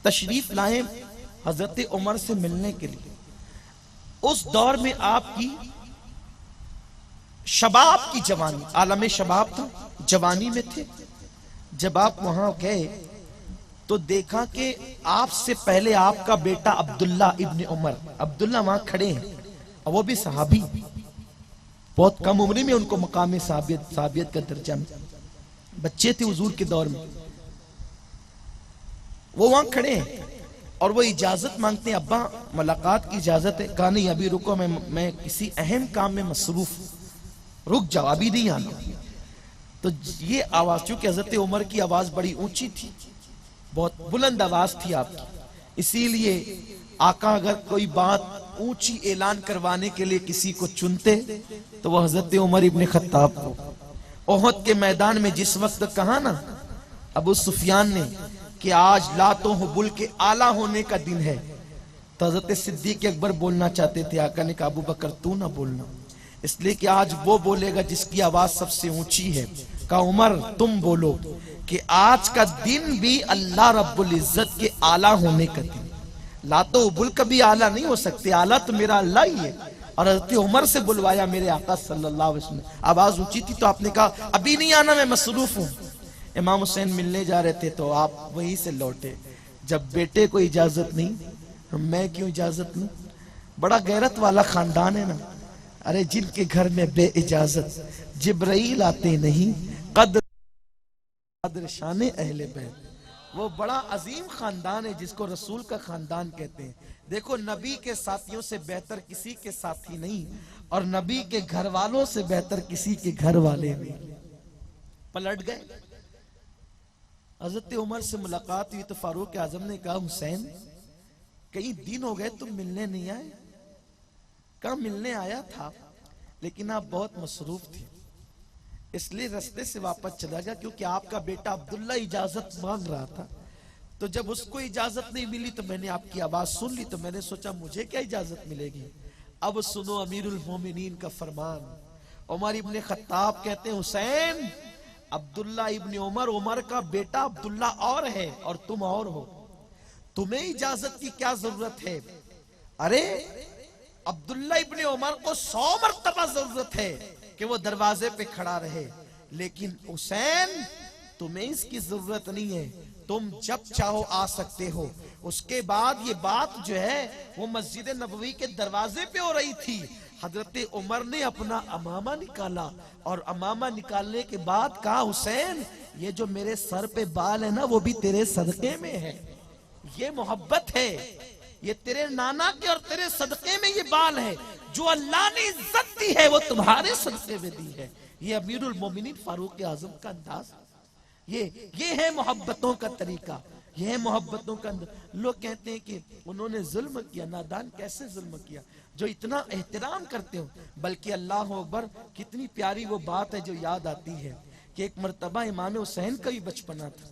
تشریف لائے حضرت عمر سے ملنے کے لیے. اس دور میں آپ کی شباب کی جوانی, عالم شباب تھا, جوانی میں تھے. جب آپ وہاں گئے تو دیکھا کہ آپ سے پہلے آپ کا بیٹا عبداللہ ابن عمر, عبداللہ وہاں کھڑے ہیں, اور وہ بھی صحابی, بہت کم عمری میں ان کو مقام صحابیت کا درجہ ملا, بچے تھے حضور کے دور میں. وہ وہاں کھڑے ہیں اور وہ اجازت مانگتے ہیں, ابا ملاقات کی اجازت ہے. کہا نہیں, ابھی رکو, میں کسی اہم کام میں مصروف, رک جاؤ, ابھی نہیں آنا. تو یہ آواز, چونکہ حضرت عمر کی آواز بڑی اونچی تھی, بہت بلند آواز تھی آپ کی, اسی لیے آقا اگر کوئی بات اونچی اعلان کروانے کے لیے کسی کو چنتے تو وہ حضرت عمر ابن خطاب کو. احد کے میدان میں جس وقت کہا نا ابو سفیان نے کہ آج لات و حبل کے اعلیٰ ہونے کا دن ہے, تو حضرت صدیق اکبر بولنا چاہتے تھے. آقا نے کہا ابو بکر تو نہ بولنا, اس لیے کہ آج وہ بولے گا جس کی آواز سب سے اونچی ہے. کہا عمر تم بولو کہ آج کا دن بھی اللہ رب العزت کے اعلیٰ ہونے کا دن. لات و حبل کبھی اعلیٰ نہیں ہو سکتے, اعلیٰ تو میرا اللہ ہی ہے. اور حضرت عمر سے بلوایا میرے آقا صلی اللہ علیہ وسلم, آواز اونچی تھی. تو آپ نے کہا ابھی نہیں آنا, میں مصروف ہوں. امام حسین ملنے جا رہے تھے تو آپ وہیں سے لوٹے. جب بیٹے کو اجازت نہیں, میں کیوں اجازت لوں؟ بڑا غیرت والا خاندان ہے نا. ارے جن کے گھر میں بے اجازت جبرائیل آتے نہیں, قدر شان اہل بیت, وہ بڑا عظیم خاندان ہے جس کو رسول کا خاندان کہتے ہیں. دیکھو, نبی کے ساتھیوں سے بہتر کسی کے ساتھی نہیں, اور نبی کے گھر والوں سے بہتر کسی کے گھر والے نہیں. پلٹ گئے. حضرت عمر سے ملاقات ہوئی تو فاروق اعظم نے کہا حسین کئی دن ہو گئے تم ملنے نہیں آئے. کہا ملنے آیا تھا لیکن آپ بہت مصروف تھے, اس لیے رستے سے واپس چلا گیا, کیونکہ آپ کا بیٹا عبداللہ اجازت مانگ رہا تھا. تو جب اس کو اجازت نہیں ملی تو میں نے آپ کی آواز سن لی, تو میں نے سوچا مجھے کیا اجازت ملے گی. اب سنو امیر المومنین کا فرمان. عمر ابن خطاب کہتے ہیں حسین عبداللہ ابن عمر، عمر کا بیٹا عبداللہ اور ہے اور تم اور ہو، تمہیں اجازت کی کیا ضرورت ہے؟ ارے عبداللہ ابن عمر کو 100 مرتبہ ضرورت ہے کہ وہ دروازے پہ کھڑا رہے، لیکن حسین تمہیں اس کی ضرورت نہیں ہے، تم جب چاہو آ سکتے ہو۔ اس کے بعد یہ بات جو ہے وہ مسجد نبوی کے دروازے پہ ہو رہی تھی، حضرت عمر نے اپنا امامہ نکالا اور امامہ نکالنے کے بعد کہا حسین یہ جو میرے سر پہ بال ہے نا وہ بھی تیرے صدقے میں ہے، یہ محبت ہے، یہ تیرے نانا کے اور تیرے صدقے میں یہ بال ہے، جو اللہ نے عزت دی ہے وہ تمہارے صدقے میں دی ہے۔ یہ امیر المومنین فاروق اعظم کا انداز، یہ ہے محبتوں کا طریقہ، یہ ہے محبتوں کا انداز۔ لوگ کہتے ہیں کہ انہوں نے ظلم کیا، نادان کیسے ظلم کیا جو اتنا احترام کرتے ہو، بلکہ اللہ اکبر کتنی پیاری وہ بات ہے جو یاد آتی ہے کہ ایک مرتبہ امام حسین کا بھی بچپنا تھا،